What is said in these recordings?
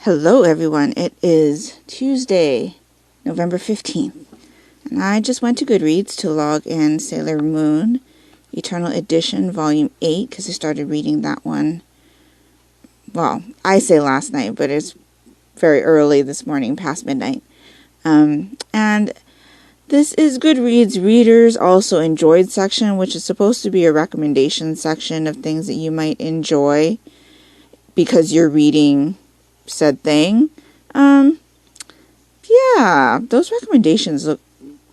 Hello everyone, it is Tuesday, November 15th, and I just went to Goodreads to log in Sailor Moon Eternal Edition Volume 8, because I started reading that one, well, I say last night, but it's very early this morning, past midnight. And this is Goodreads Readers Also Enjoyed section, which is supposed to be a recommendation section of things that you might enjoy because you're reading said thing. Yeah, those recommendations look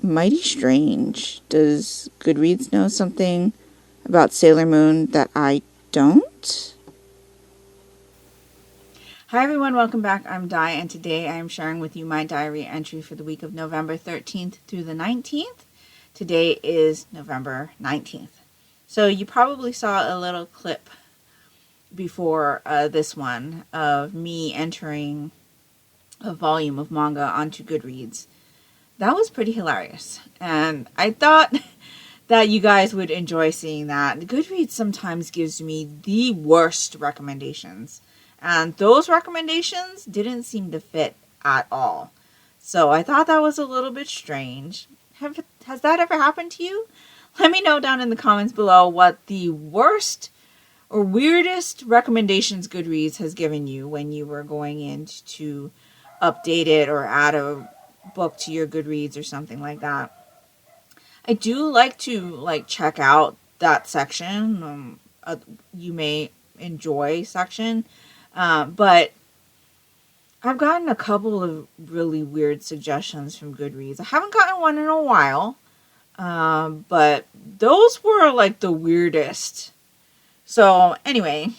mighty strange. Does Goodreads know something about Sailor Moon that I don't? Hi everyone, welcome back. I'm Di, and today I am sharing with you my diary entry for the week of November 13th through the 19th. Today is November 19th. So you probably saw a little clip before this one of me entering a volume of manga onto Goodreads. That was pretty hilarious, and I thought that you guys would enjoy seeing that. Goodreads sometimes gives me the worst recommendations, and those recommendations didn't seem to fit at all. So I thought that was a little bit strange. Has that ever happened to you? Let me know down in the comments below what the worst or weirdest recommendations Goodreads has given you when you were going in to update it or add a book to your Goodreads or something like that. I do like to check out that section, you may enjoy section, but I've gotten a couple of really weird suggestions from Goodreads. I haven't gotten one in a while, but those were like the weirdest. So anyway,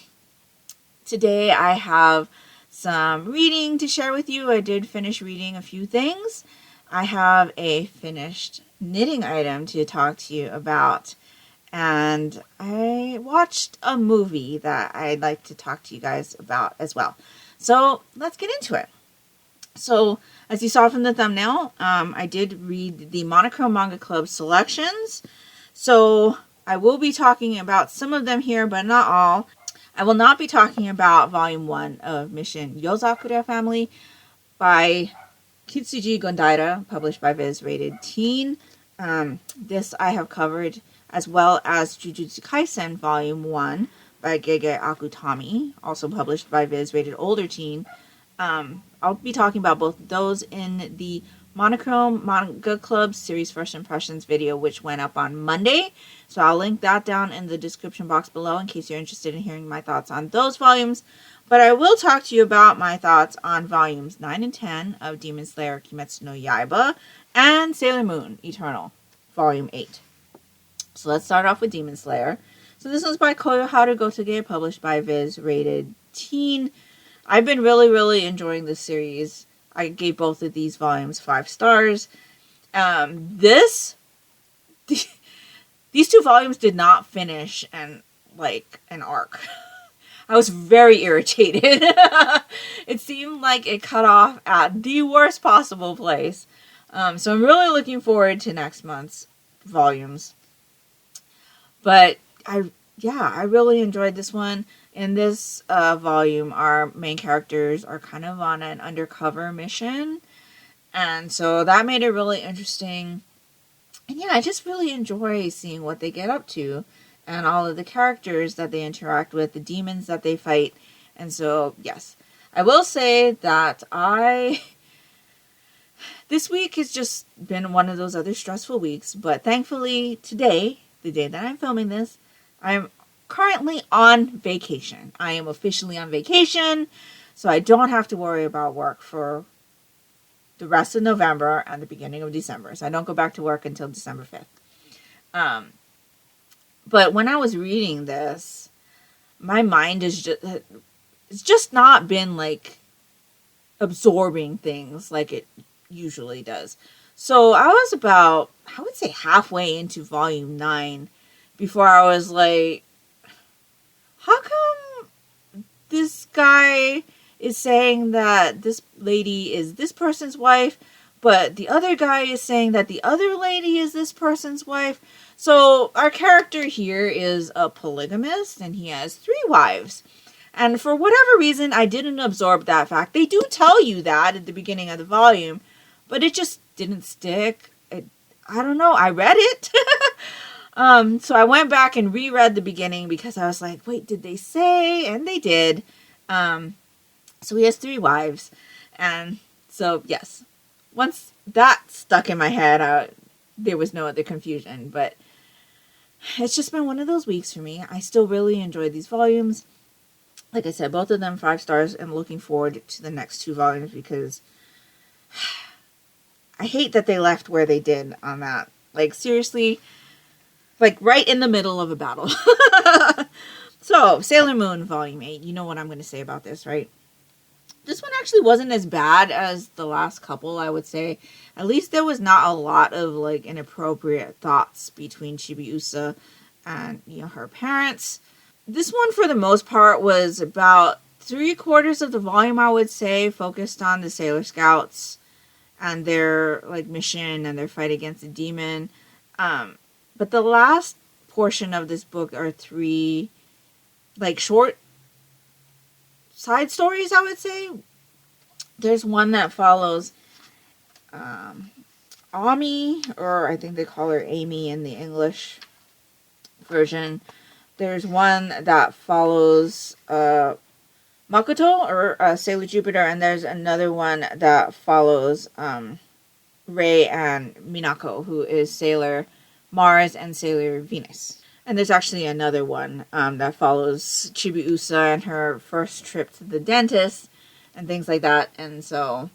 today I have some reading to share with you. I did finish reading a few things. I have a finished knitting item to talk to you about. And I watched a movie that I'd like to talk to you guys about as well. So let's get into it. So as you saw from the thumbnail, I did read the Monochrome Manga Club selections. So I will be talking about some of them here, but not all. I will not be talking about Volume 1 of Mission Yozakura Family by Kitsuji Gondaira, published by Viz Rated Teen. This I have covered, as well as Jujutsu Kaisen Volume 1 by Gege Akutami, also published by Viz Rated Older Teen. I'll be talking about both of those in the Monochrome Manga Club Series First Impressions video, which went up on Monday. So I'll link that down in the description box below in case you're interested in hearing my thoughts on those volumes. But I will talk to you about my thoughts on volumes 9 and 10 of Demon Slayer Kimetsu no Yaiba and Sailor Moon Eternal, volume 8. So let's start off with Demon Slayer. So this one's by Koyoharu Gotoge, published by Viz Rated Teen. I've been really enjoying this series. I gave both of these volumes 5 stars. These two volumes did not finish an arc. I was very irritated. It seemed like it cut off at the worst possible place. So I'm really looking forward to next month's volumes. But I really enjoyed this one. In this volume, our main characters are kind of on an undercover mission. And so that made it really interesting. And yeah, I just really enjoy seeing what they get up to. And all of the characters that they interact with, the demons that they fight. And so, yes. I will say that this week has just been one of those other stressful weeks. But thankfully, today, the day that I'm filming this, I'm currently on vacation. I am officially on vacation, so I don't have to worry about work for the rest of November and the beginning of December. So I don't go back to work until December 5th. But when I was reading this, my mind it's just not been absorbing things like it usually does. So I was about, I would say, halfway into volume 9 before I was like, how come this guy is saying that this lady is this person's wife, but the other guy is saying that the other lady is this person's wife? So our character here is a polygamist, and he has 3 wives. And for whatever reason, I didn't absorb that fact. They do tell you that at the beginning of the volume, but it just didn't stick. I don't know. I read it. So I went back and reread the beginning because I was like, wait, did they say? And they did. So he has 3 wives. And so, yes, once that stuck in my head, there was no other confusion. But it's just been one of those weeks for me. I still really enjoyed these volumes. Like I said, both of them 5 stars, and looking forward to the next 2 volumes because I hate that they left where they did on that. Like, seriously, like right in the middle of a battle. So, Sailor Moon Volume 8. You know what I'm going to say about this, right? This one actually wasn't as bad as the last couple, I would say. At least there was not a lot of, like, inappropriate thoughts between Chibiusa and, her parents. This one, for the most part, was about 3/4 of the volume, I would say, focused on the Sailor Scouts and their, like, mission and their fight against the demon. But the last portion of this book are 3, like, short side stories, I would say. There's one that follows Ami, or I think they call her Amy in the English version. There's one that follows Makoto, or Sailor Jupiter, and there's another one that follows Rei and Minako, who is Sailor Mars and Sailor Venus. And there's actually another one that follows Chibiusa and her first trip to the dentist and things like that. And so,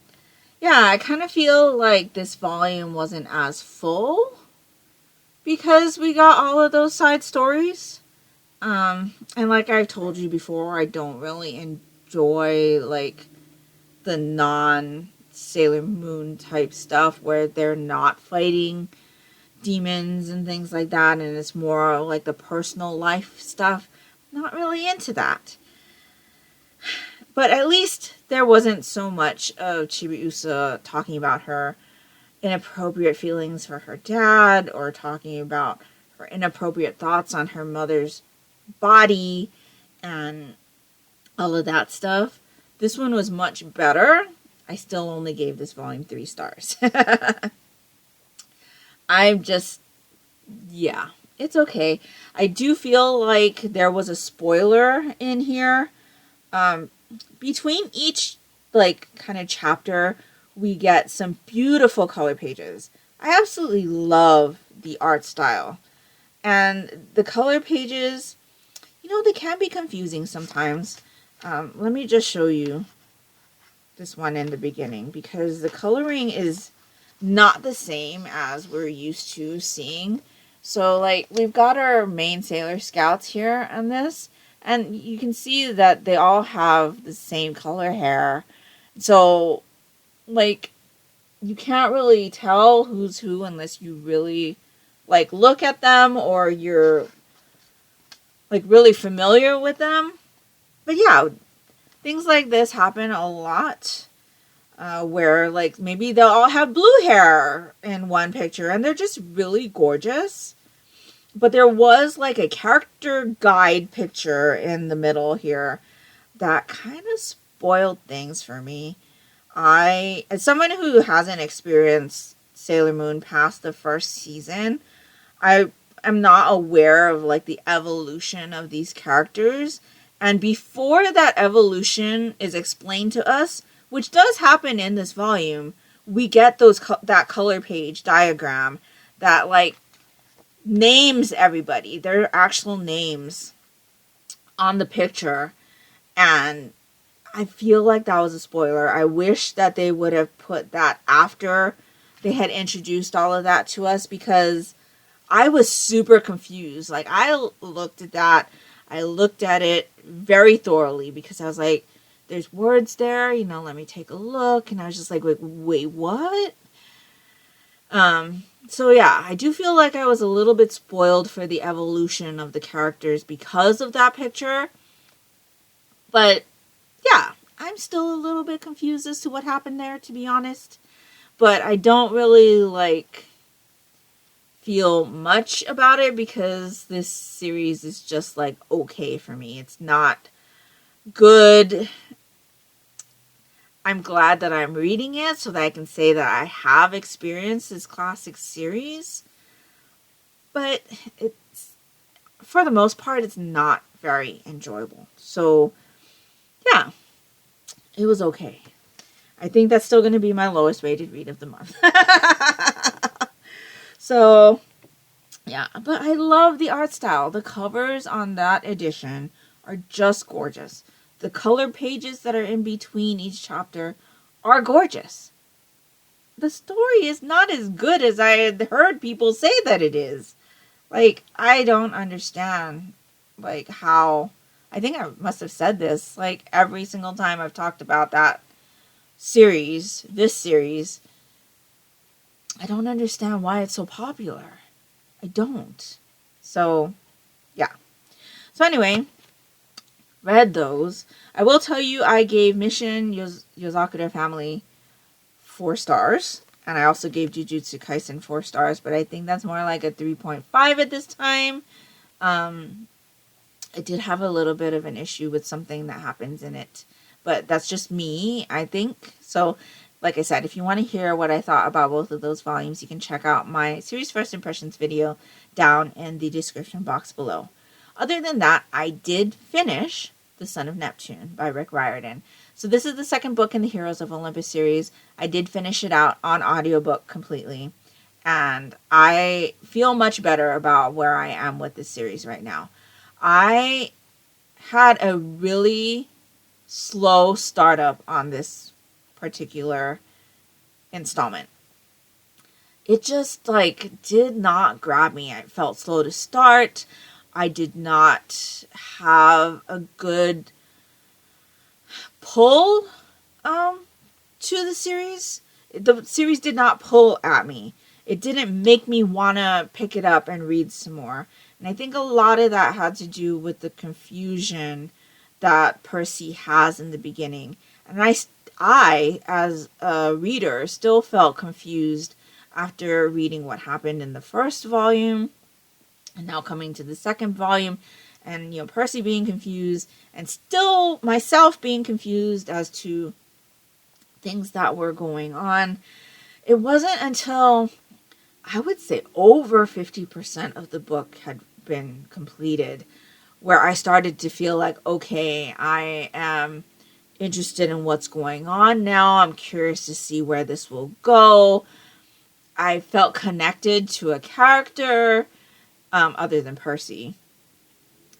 yeah, I kind of feel like this volume wasn't as full because we got all of those side stories. And like I've told you before, I don't really enjoy, like, the non-Sailor Moon type stuff where they're not fighting demons and things like that, and it's more like the personal life stuff. Not really into that. But at least there wasn't so much of Chibiusa talking about her inappropriate feelings for her dad, or talking about her inappropriate thoughts on her mother's body and all of that stuff. This one was much better. I still only gave this volume 3 stars. I'm just, yeah, it's okay. I do feel like there was a spoiler in here. Between each, like, kind of chapter, we get some beautiful color pages. I absolutely love the art style. And the color pages, they can be confusing sometimes. Let me just show you this one in the beginning, because the coloring is not the same as we're used to seeing. So, like, we've got our main Sailor Scouts here on this, and you can see that they all have the same color hair. So, like, you can't really tell who's who unless you really, like, look at them or you're, like, really familiar with them. But yeah, things like this happen a lot. Where, like, maybe they'll all have blue hair in one picture and they're just really gorgeous. But there was, like, a character guide picture in the middle here that kind of spoiled things for me. As someone who hasn't experienced Sailor Moon past the first season, I am not aware of, like, the evolution of these characters. And before that evolution is explained to us, which does happen in this volume, we get that color page diagram that, like, names everybody, their actual names on the picture. And I feel like that was a spoiler. I wish that they would have put that after they had introduced all of that to us, because I was super confused. Like, I looked at that. I looked at it very thoroughly because I was like, there's words there, let me take a look. And I was just like, wait, what? So yeah, I do feel like I was a little bit spoiled for the evolution of the characters because of that picture. But yeah, I'm still a little bit confused as to what happened there, to be honest. But I don't really, like, feel much about it because this series is just, like, okay for me. It's not good. I'm glad that I'm reading it so that I can say that I have experienced this classic series. But it's, for the most part, it's not very enjoyable. So, yeah, it was okay. I think that's still going to be my lowest rated read of the month. So, yeah, but I love the art style. The covers on that edition are just gorgeous. The color pages that are in between each chapter are gorgeous. The story is not as good as I had heard people say that it is. Like, I don't understand, like, how... I think I must have said this, like, every single time I've talked about that series, this series. I don't understand why it's so popular. I don't. So, yeah. So anyway, read those. I will tell you I gave Mission Yozakura Family 4 stars. And I also gave Jujutsu Kaisen 4 stars. But I think that's more like a 3.5 at this time. I did have a little bit of an issue with something that happens in it. But that's just me, I think. So, like I said, if you want to hear what I thought about both of those volumes, you can check out my series first impressions video down in the description box below. Other than that, I did finish The Son of Neptune by Riordan. So this is the second book in the Heroes of Olympus series. I did finish it out on audiobook completely. And I feel much better about where I am with this series right now. I had a really slow startup on this particular installment. It just did not grab me. I felt slow to start. I did not have a good pull to the series. The series did not pull at me. It didn't make me want to pick it up and read some more. And I think a lot of that had to do with the confusion that Percy has in the beginning. And I, as a reader, still felt confused after reading what happened in the first volume and now coming to the second volume, and Percy being confused and still myself being confused as to things that were going on. It wasn't until I would say over 50% of the book had been completed where I started to feel like, okay, I am interested in what's going on now. I'm curious to see where this will go. I felt connected to a character other than Percy.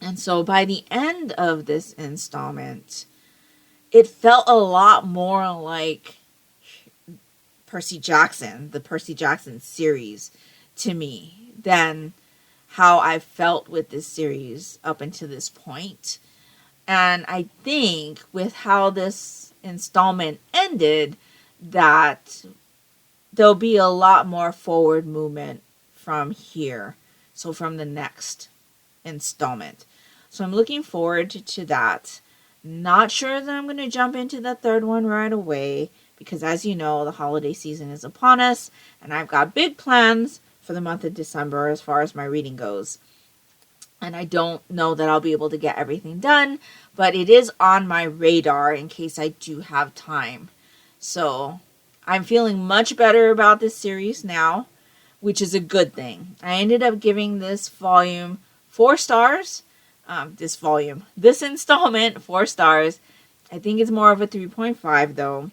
And so by the end of this installment, it felt a lot more like Percy Jackson, the Percy Jackson series, to me than how I felt with this series up until this point. And I think with how this installment ended, that there'll be a lot more forward movement from here. So from the next installment. So I'm looking forward to that. Not sure that I'm going to jump into the third one right away, because as you know, the holiday season is upon us, and I've got big plans for the month of December as far as my reading goes. And I don't know that I'll be able to get everything done, but it is on my radar in case I do have time. So I'm feeling much better about this series now, which is a good thing. I ended up giving this volume 4 stars. This installment, 4 stars. I think it's more of a 3.5 though.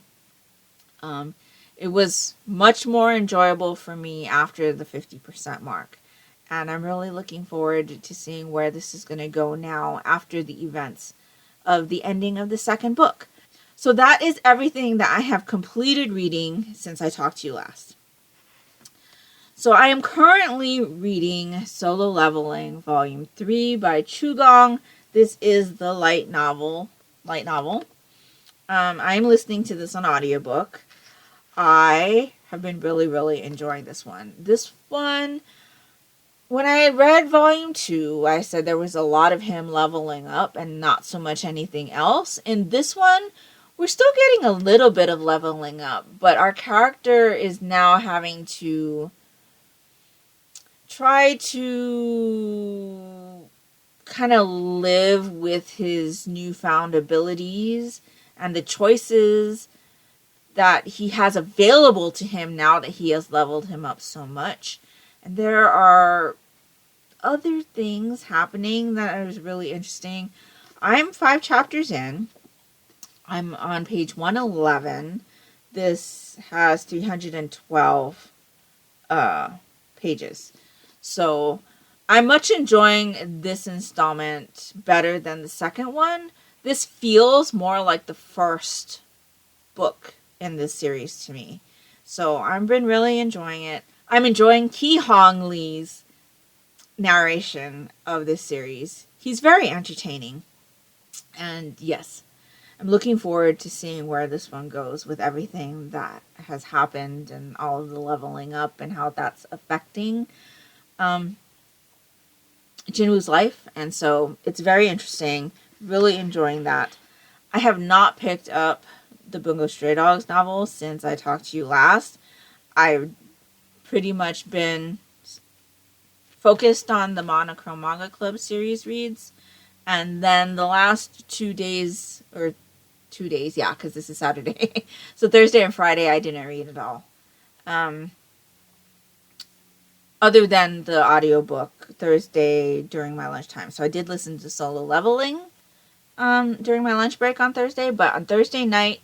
It was much more enjoyable for me after the 50% mark. And I'm really looking forward to seeing where this is going to go now after the events of the ending of the second book. So that is everything that I have completed reading since I talked to you last. So I am currently reading Solo Leveling Volume 3 by Chugong. This is the light novel. I'm listening to this on audiobook. I have been really, really enjoying this one. This one, when I read Volume 2, I said there was a lot of him leveling up and not so much anything else. In this one, we're still getting a little bit of leveling up, but our character is now having to try to kind of live with his newfound abilities and the choices that he has available to him now that he has leveled him up so much. And there are other things happening that is really interesting. I'm 5 chapters in. I'm on page 111. This has 312 pages. So I'm much enjoying this installment better than the second one. This feels more like the first book in this series to me. So I've been really enjoying it. I'm enjoying Ki Hong Lee's narration of this series. He's very entertaining. And yes, I'm looking forward to seeing where this one goes with everything that has happened and all of the leveling up and how that's affecting Jinwoo's life. And so it's very interesting. Really enjoying that. I have not picked up the Bungo Stray Dogs novel since I talked to you last. I've pretty much been focused on the Monochrome Manga Club series reads. And then the last 2 days, or 2 days, yeah, because this is Saturday. So Thursday and Friday, I didn't read at all. Other than the audiobook Thursday during my lunchtime. So I did listen to Solo Leveling during my lunch break on Thursday. But on Thursday night,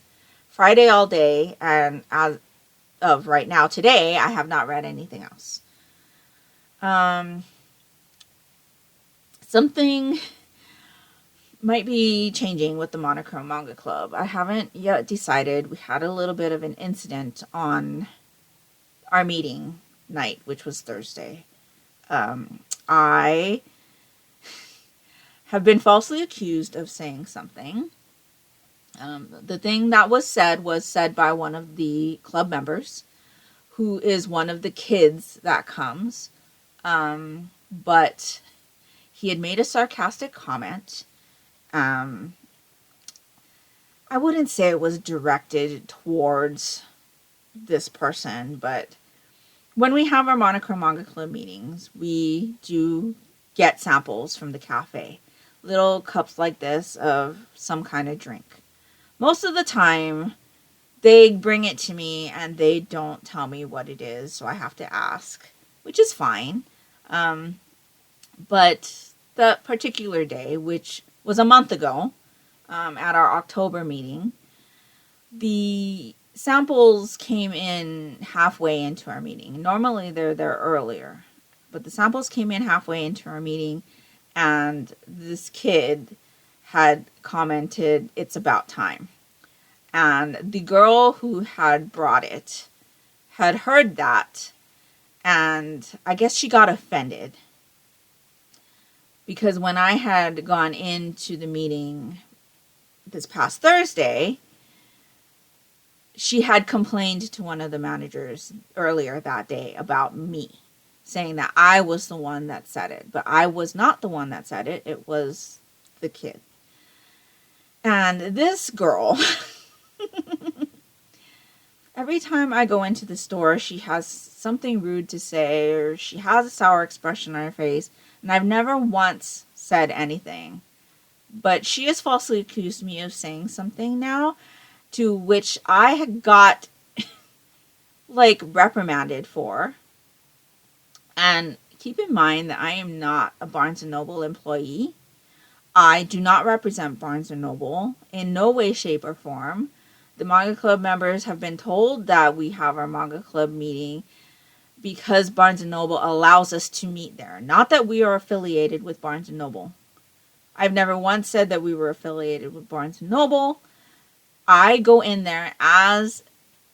Friday all day, and as of right now, today, I have not read anything else. Something might be changing with the Monochrome Manga Club. I haven't yet decided. We had a little bit of an incident on our meeting night, which was Thursday. I have been falsely accused of saying something. The thing that was said by one of the club members, who is one of the kids that comes. But he had made a sarcastic comment. I wouldn't say it was directed towards this person, but when we have our Monochrome Manga Club meetings, we do get samples from the cafe. Little cups like this of some kind of drink. Most of the time, they bring it to me and they don't tell me what it is, so I have to ask, which is fine. But that particular day, which was a month ago, at our October meeting, the samples came in halfway into our meeting. Normally they're there earlier, but the samples came in halfway into our meeting, and this kid had commented, "It's about time." And the girl who had brought it had heard that, and I guess she got offended. Because when I had gone into the meeting this past Thursday, she had complained to one of the managers earlier that day about me, saying that I was the one that said it. But I was not the one that said it. It was the kid. And this girl, every time I go into the store, she has something rude to say, or she has a sour expression on her face. And I've never once said anything. But she has falsely accused me of saying something now, to which I had got, reprimanded for. And keep in mind that I am not a Barnes & Noble employee. I do not represent Barnes & Noble in no way, shape, or form. The Manga Club members have been told that we have our Manga Club meeting because Barnes & Noble allows us to meet there. Not that we are affiliated with Barnes & Noble. I've never once said that we were affiliated with Barnes & Noble. I go in there as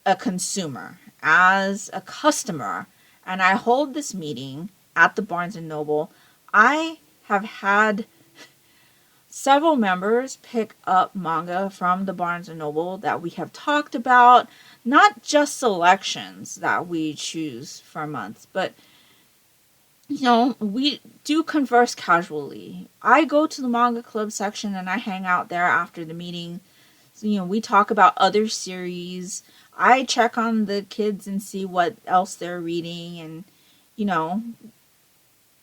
a consumer, as a customer, and I hold this meeting at the Barnes & Noble. I have had several members pick up manga from the Barnes & Noble that we have talked about. Not just selections that we choose for months, but, we do converse casually. I go to the Manga Club section and I hang out there after the meeting. So, we talk about other series. I check on the kids and see what else they're reading. And,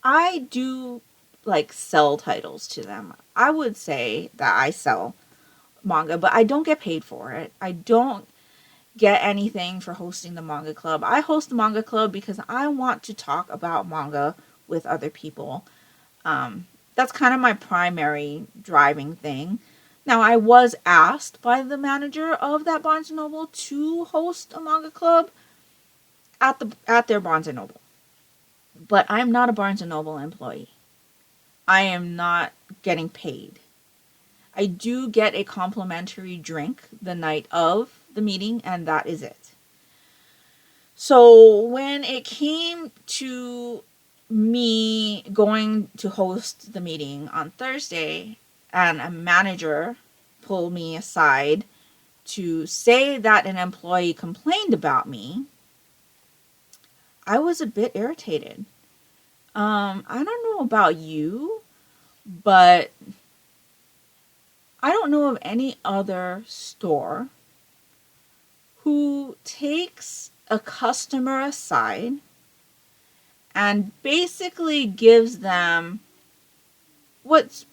I do like sell titles to them. I would say that I sell manga, but I don't get paid for it. I don't get anything for hosting the manga club. I host the manga club because I want to talk about manga with other people. That's kind of my primary driving thing. Now, I was asked by the manager of that Barnes & Noble to host a manga club at their Barnes & Noble. But I'm not a Barnes & Noble employee. I am not getting paid. I do get a complimentary drink the night of the meeting, and that is it. So when it came to me going to host the meeting on Thursday, and a manager pulled me aside to say that an employee complained about me, I was a bit irritated. I don't know about you, but I don't know of any other store who takes a customer aside and basically gives them what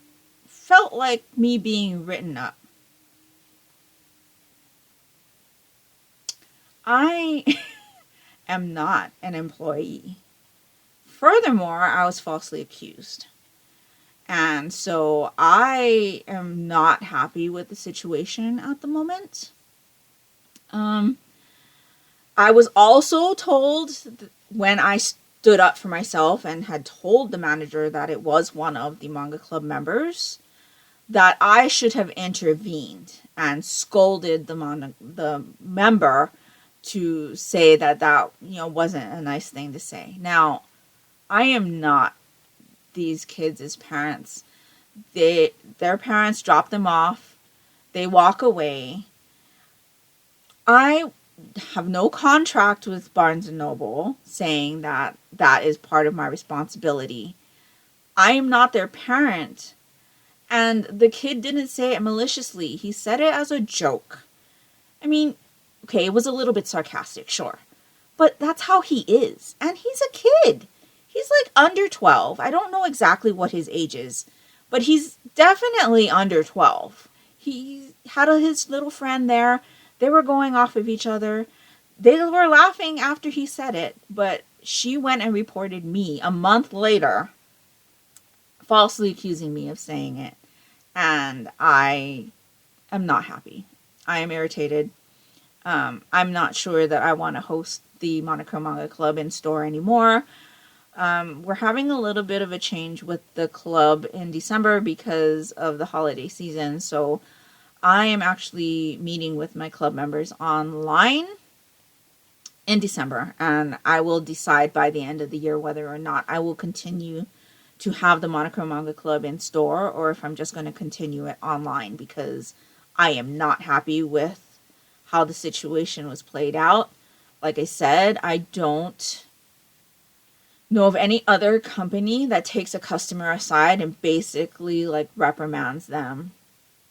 felt like me being written up. I am not an employee. Furthermore, I was falsely accused. And so I am not happy with the situation at the moment. I was also told when I stood up for myself and had told the manager that it was one of the manga club members, that I should have intervened and scolded the member to say that wasn't a nice thing to say. Now, I am not these kids' parents. Their parents drop them off. They walk away. I have no contract with Barnes & Noble saying that is part of my responsibility. I am not their parent. And the kid didn't say it maliciously. He said it as a joke. I mean, okay, it was a little bit sarcastic, sure. But that's how he is. And he's a kid. He's like under 12. I don't know exactly what his age is, but he's definitely under 12. He had his little friend there. They were going off of each other. They were laughing after he said it, but she went and reported me a month later, falsely accusing me of saying it. And I am not happy. I am irritated. I'm not sure that I want to host the Monochrome Manga Club in store anymore. We're having a little bit of a change with the club in December because of the holiday season. So I am actually meeting with my club members online in December. And I will decide by the end of the year whether or not I will continue to have the Monochrome Manga Club in store or if I'm just going to continue it online, because I am not happy with how the situation was played out. Like I said, I don't know of any other company that takes a customer aside and basically like reprimands them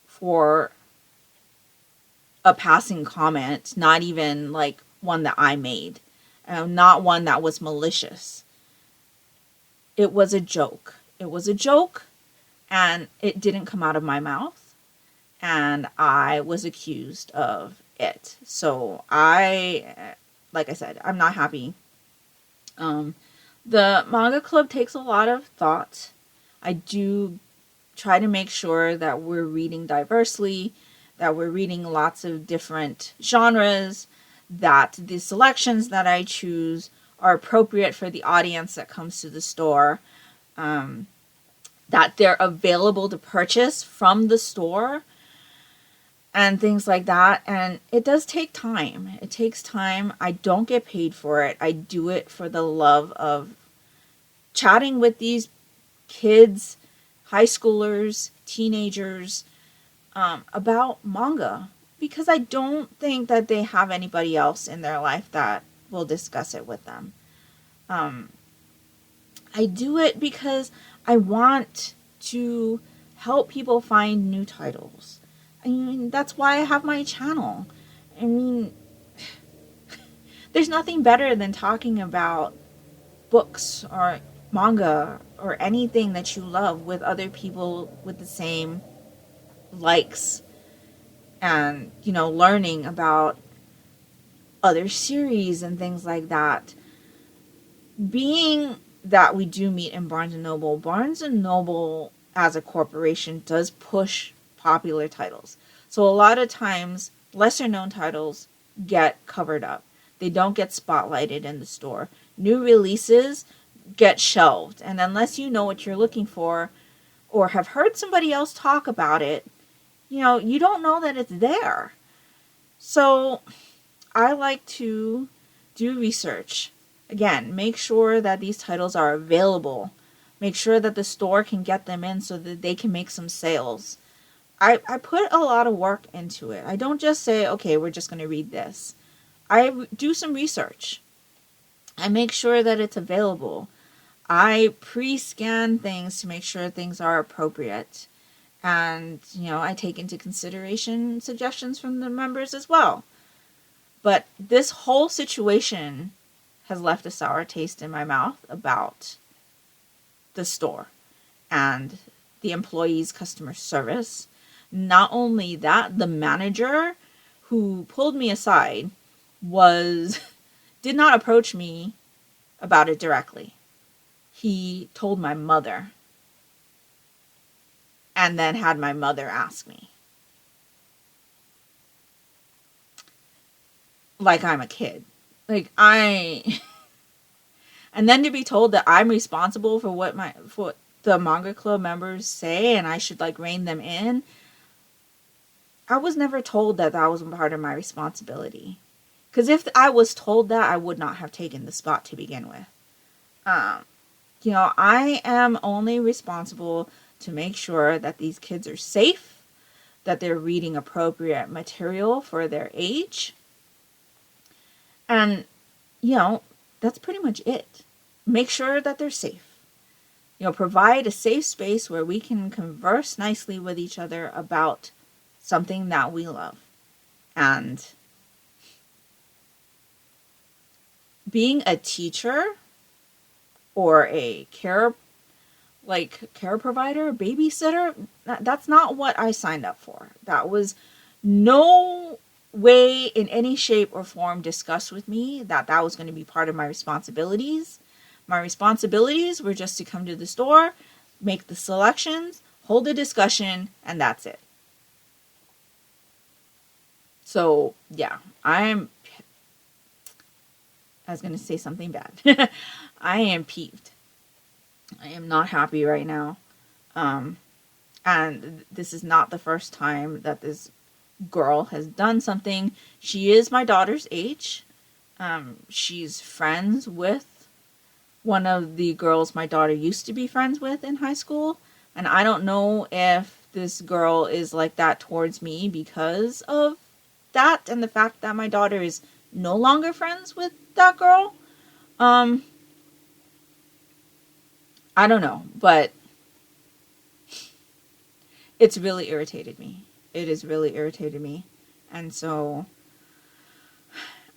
for a passing comment, not even like one that I made, not one that was malicious. It was a joke. It was a joke, and it didn't come out of my mouth, and I was accused of it. So like I said, I'm not happy. The manga club takes a lot of thought. I do try to make sure that we're reading diversely, that we're reading lots of different genres, that the selections that I choose are appropriate for the audience that comes to the store, that they're available to purchase from the store, and things like that. And it does take time. It takes time. I don't get paid for it. I do it for the love of chatting with these kids, high schoolers, teenagers, about manga, because I don't think that they have anybody else in their life that will discuss it with them. I do it because I want to help people find new titles. I mean, that's why I have my channel. I mean, there's nothing better than talking about books or manga or anything that you love with other people with the same likes, and learning about other series and things like that. Being that we do meet in Barnes and Noble as a corporation does push popular titles. So a lot of times lesser known titles get covered up. They don't get spotlighted in the store. New releases get shelved, and unless you know what you're looking for or have heard somebody else talk about it, you don't know that it's there. So I like to do research. Again, make sure that these titles are available. Make sure that the store can get them in so that they can make some sales. I put a lot of work into it. I don't just say, okay, we're just going to read this. I do some research. I make sure that it's available. I pre-scan things to make sure things are appropriate. And, I take into consideration suggestions from the members as well. But this whole situation has left a sour taste in my mouth about the store and the employees' customer service. Not only that, the manager who pulled me aside did not approach me about it directly. He told my mother and then had my mother ask me. Like I'm a kid. And then to be told that I'm responsible for what the manga club members say and I should rein them in. I was never told that was part of my responsibility. Because if I was told that, I would not have taken the spot to begin with. I am only responsible to make sure that these kids are safe, that they're reading appropriate material for their age. And, that's pretty much it. Make sure that they're safe. Provide a safe space where we can converse nicely with each other about something that we love. And being a teacher or a care provider, babysitter, that's not what I signed up for. That was no way in any shape or form discussed with me that was going to be part of my responsibilities. My responsibilities were just to come to the store, make the selections, hold a discussion, and that's it. So, yeah, I was going to say something bad. I am peeved. I am not happy right now. And this is not the first time that this girl has done something. She is my daughter's age. She's friends with one of the girls my daughter used to be friends with in high school. And I don't know if this girl is like that towards me because of that and the fact that my daughter is no longer friends with that girl. I don't know, but it's really irritated me. It has really irritated me. And so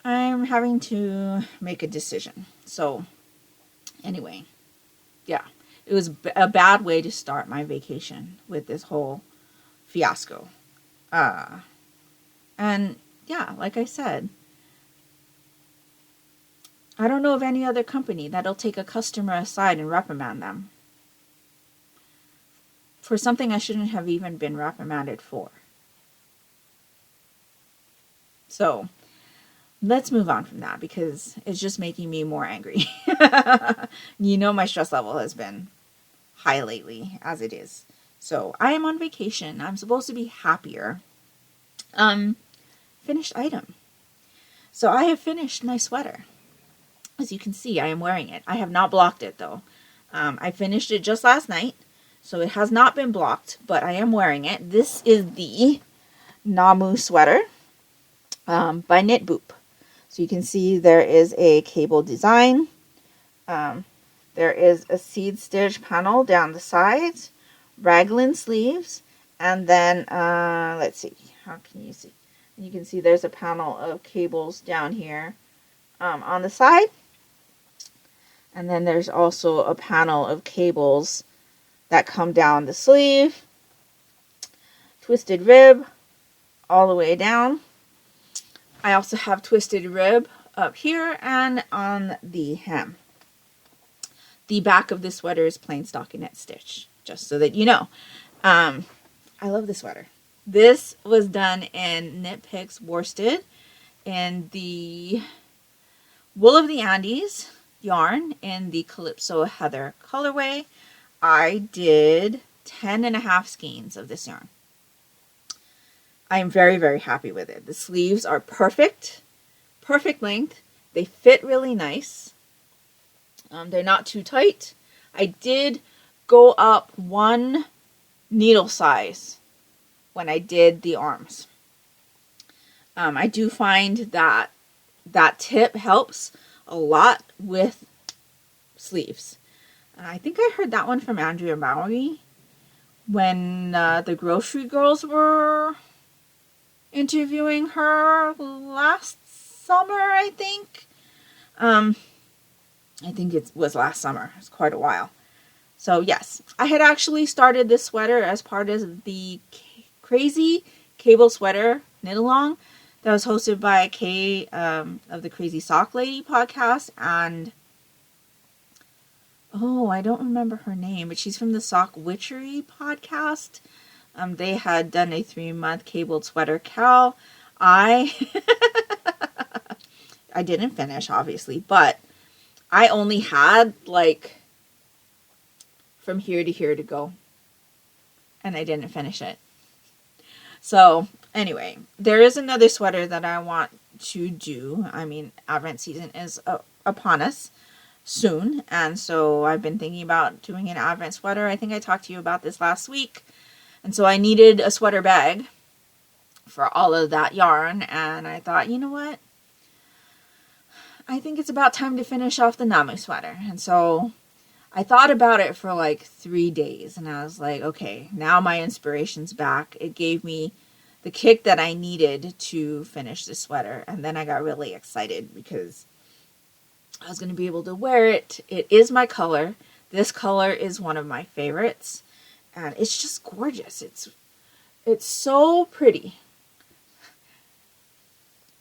I'm having to make a decision. So anyway, yeah, it was a bad way to start my vacation with this whole fiasco. And yeah, like I said, I don't know of any other company that'll take a customer aside and reprimand them for something I shouldn't have even been reprimanded for. So let's move on from that because it's just making me more angry. My stress level has been high lately as it is. So I am on vacation. I'm supposed to be happier. Finished item. So I have finished my sweater. As you can see, I am wearing it. I have not blocked it though. I finished it just last night. So it has not been blocked, but I am wearing it. This is the Namu Sweater by Knitboop. So you can see there is a cable design. There is a seed stitch panel down the sides, raglan sleeves, and then, let's see, how can you see? You can see there's a panel of cables down here on the side. And then there's also a panel of cables that come down the sleeve, twisted rib all the way down. I also have twisted rib up here and on the hem. The back of this sweater is plain stockinette stitch, just so that you know. I love this sweater. This was done in Knit Picks worsted in the Wool of the Andes yarn in the Calypso Heather colorway. I did 10.5 skeins of this yarn. I am very, very happy with it. The sleeves are perfect length. They fit really nice. They're not too tight. I did go up 1 needle size when I did the arms. I do find that tip helps a lot with sleeves. I think I heard that one from Andrea Bowery when the Grocery Girls were interviewing her last summer, I think. I think it was last summer. It's quite a while. So yes, I had actually started this sweater as part of the Crazy Cable Sweater Knit Along that was hosted by Kay of the Crazy Sock Lady podcast, and I don't remember her name, but she's from the Sock Witchery podcast. They had done a 3-month cabled sweater cowl. I didn't finish, obviously, but I only had like from here to here to go, and I didn't finish it. So anyway, there is another sweater that I want to do. I mean, Advent season is upon us soon, and so I've been thinking about doing an Advent sweater. I think I talked to you about this last week, and so I needed a sweater bag for all of that yarn, and I thought, you know what? I think it's about time to finish off the Namu sweater. And so I thought about it for like 3 days, and I was like, okay, now my inspiration's back. It gave me the kick that I needed to finish this sweater, and then I got really excited because I was going to be able to wear it. It is my color. This color is one of my favorites, and it's just gorgeous. It's so pretty.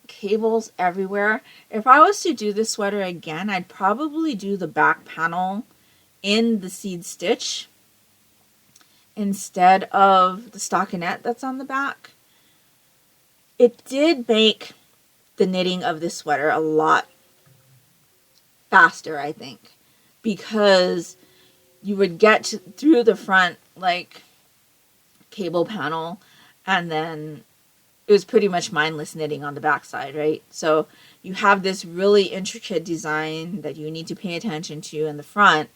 Cables everywhere. If I was to do this sweater again, I'd probably do the back panel in the seed stitch instead of the stockinette that's on the back. It did make the knitting of this sweater a lot faster, I think, because you would get through the front like cable panel, and then it was pretty much mindless knitting on the back side, right? So you have this really intricate design that you need to pay attention to in the front,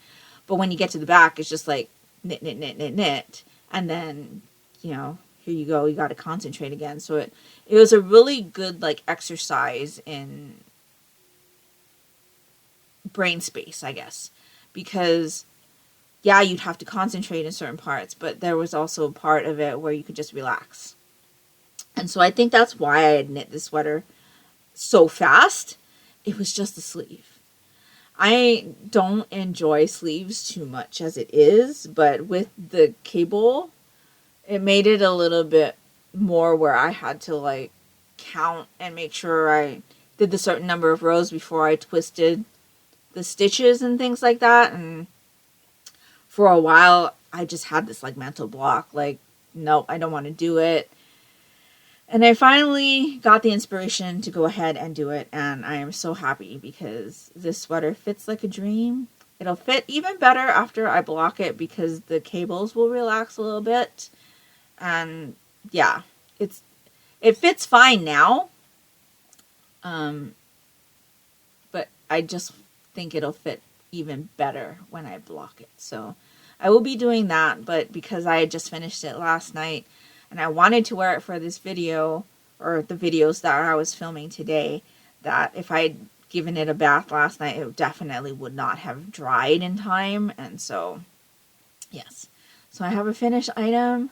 but when you get to the back, it's just like knit, knit, knit, knit, knit, and then, you know, here you go, you got to concentrate again. So it was a really good like exercise in brain space, I guess, because yeah, you'd have to concentrate in certain parts, but there was also a part of it where you could just relax. And so I think that's why I had knit this sweater so fast. It was just the sleeve. I don't enjoy sleeves too much as it is, but with the cable, it made it a little bit more where I had to like count and make sure I did the certain number of rows before I twisted the stitches and things like that. And for a while, I just had this like mental block, like, nope, I don't want to do it. And I finally got the inspiration to go ahead and do it, and I am so happy because this sweater fits like a dream. It'll fit even better after I block it because the cables will relax a little bit. And yeah, it fits fine now. But I just think it'll fit even better when I block it. So I will be doing that, but because I had just finished it last night, and I wanted to wear it for this video, or the videos that I was filming today, that if I had given it a bath last night, it definitely would not have dried in time. And so, yes. So I have a finished item.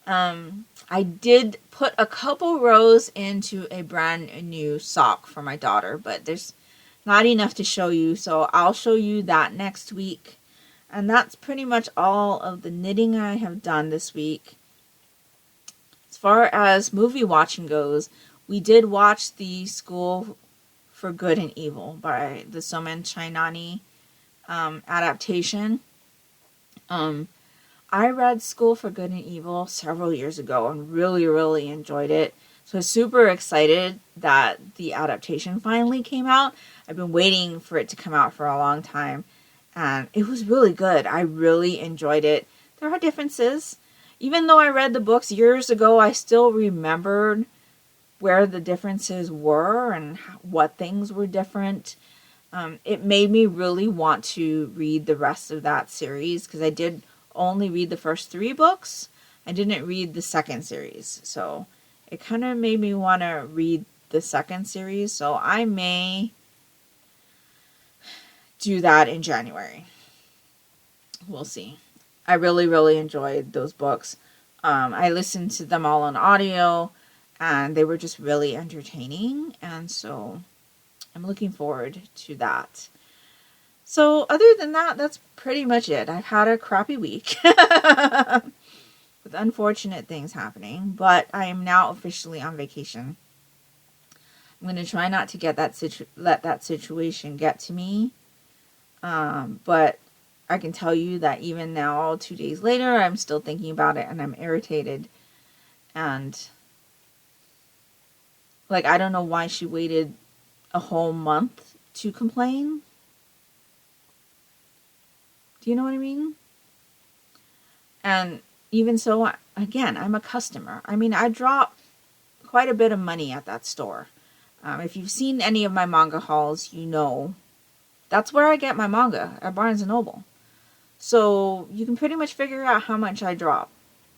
I did put a couple rows into a brand new sock for my daughter, but there's not enough to show you, so I'll show you that next week. And that's pretty much all of the knitting I have done this week. As far as movie watching goes, we did watch the School for Good and Evil by the Somen Chainani adaptation. I read School for Good and Evil several years ago and really, really enjoyed it. So I was super excited that the adaptation finally came out. I've been waiting for it to come out for a long time. And it was really good. I really enjoyed it. There are differences. Even though I read the books years ago, I still remembered where the differences were and what things were different. It made me really want to read the rest of that series because I did only read the first 3 books. I didn't read the second series. So it kind of made me want to read the second series. So I may do that in January. We'll see. I really, really enjoyed those books. I listened to them all on audio and they were just really entertaining. And so I'm looking forward to that. So other than that, that's pretty much it. I've had a crappy week with unfortunate things happening, but I am now officially on vacation. I'm going to try not to get let that situation get to me. But I can tell you that even now, 2 days later, I'm still thinking about it and I'm irritated. And like, I don't know why she waited a whole month to complain. Do you know what I mean? And even so, again, I'm a customer. I mean, I drop quite a bit of money at that store. If you've seen any of my manga hauls, you know that's where I get my manga, at Barnes & Noble. So you can pretty much figure out how much I drop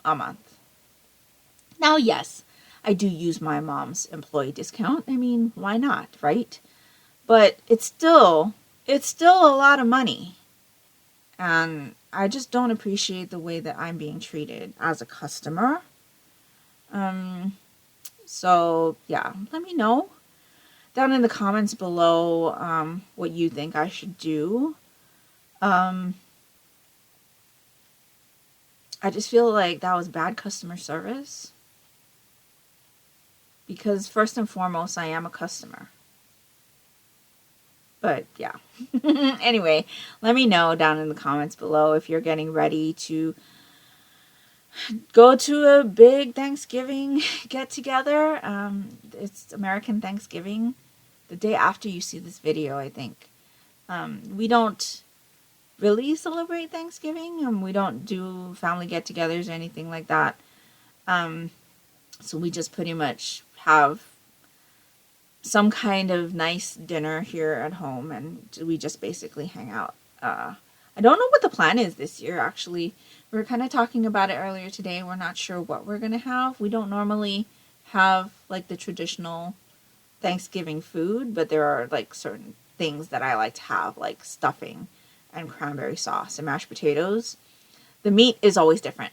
a month. Now, yes, I do use my mom's employee discount. I mean, why not, right? But it's still a lot of money. And I just don't appreciate the way that I'm being treated as a customer. So, yeah, let me know down in the comments below what you think I should do. I just feel like that was bad customer service. Because first and foremost, I am a customer. But yeah. Anyway, let me know down in the comments below if you're getting ready to go to a big Thanksgiving get-together. It's American Thanksgiving. The day after you see this video, I think. We don't really celebrate Thanksgiving. We don't do family get-togethers or anything like that. So we just pretty much have some kind of nice dinner here at home, and we just basically hang out. I don't know what the plan is this year, actually. We were kind of talking about it earlier today. We're not sure what we're going to have. We don't normally have, like, the traditional Thanksgiving food, but there are, like, certain things that I like to have, like stuffing and cranberry sauce and mashed potatoes. The meat is always different.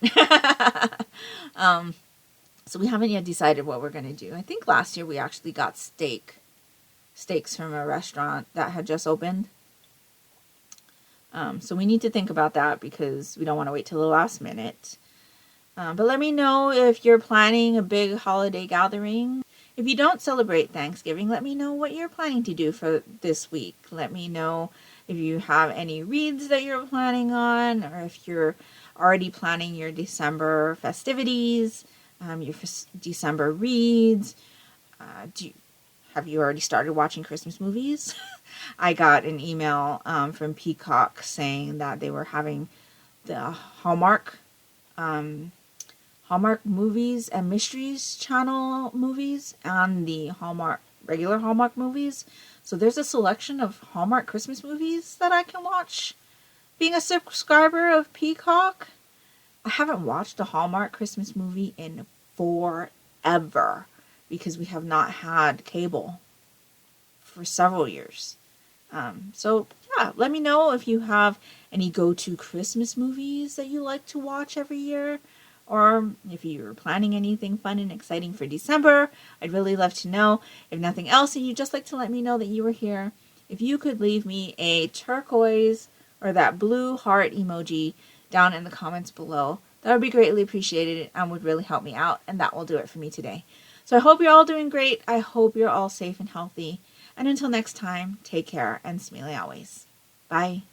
So we haven't yet decided what we're going to do. I think last year we actually got steaks from a restaurant that had just opened. So we need to think about that because we don't want to wait till the last minute. But let me know if you're planning a big holiday gathering. If you don't celebrate Thanksgiving, let me know what you're planning to do for this week. Let me know if you have any reads that you're planning on, or if you're already planning your December festivities. Your December reads. Have you already started watching Christmas movies? I got an email from Peacock saying that they were having the Hallmark movies and mysteries channel movies and the regular Hallmark movies. So there's a selection of Hallmark Christmas movies that I can watch. Being a subscriber of Peacock, I haven't watched a Hallmark Christmas movie in forever because we have not had cable for several years. So yeah, let me know if you have any go-to Christmas movies that you like to watch every year, or if you're planning anything fun and exciting for December. I'd really love to know. If nothing else, and you'd just like to let me know that you were here, if you could leave me a turquoise or that blue heart emoji down in the comments below. That would be greatly appreciated and would really help me out, and that will do it for me today. So I hope you're all doing great. I hope you're all safe and healthy. And until next time, take care and smile always. Bye.